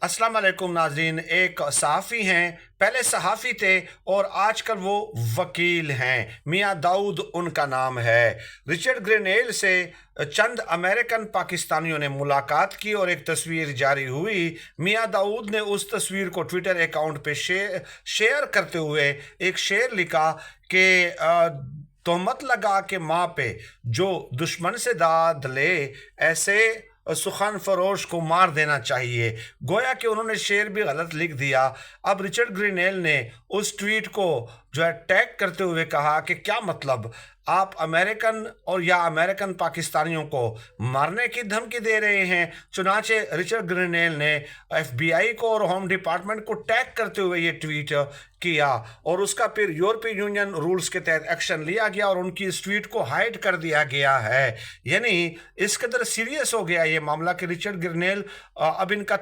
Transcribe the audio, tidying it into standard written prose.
अस्सलाम वालेकुम नाज़रीन। एक सहाफ़ी हैं, पहले सहाफ़ी थे और आजकल वो वकील हैं। मियाँ दाऊद उनका नाम है। रिचर्ड ग्रेनेल से चंद अमेरिकन पाकिस्तानियों ने मुलाकात की और एक तस्वीर जारी हुई। मियाँ दाऊद ने उस तस्वीर को ट्विटर अकाउंट पे शेयर करते हुए एक शेर लिखा कि तोहमत लगा के माँ पे जो दुश्मन से दाद ले, ऐसे सुखान फरोश को मार देना चाहिए। गोया कि उन्होंने शेर भी गलत लिख दिया। अब रिचर्ड ग्रीनेल ने उस ट्वीट को जो है टैग करते हुए कहा कि क्या मतलब, आप अमेरिकन और या अमेरिकन पाकिस्तानियों को मारने की धमकी दे रहे हैं। चुनाचे रिचर्ड ग्रीनेल ने एफबीआई को और होम डिपार्टमेंट को टैग करते हुए ये ट्वीट किया और उसका फिर यूरोपीय यूनियन रूल्स के तहत एक्शन लिया गया और उनकी इस ट्वीट को हाइड कर दिया गया है। यानी इस कदर सीरियस हो गया ये मामला कि रिचर्ड ग्रीनेल अब इनका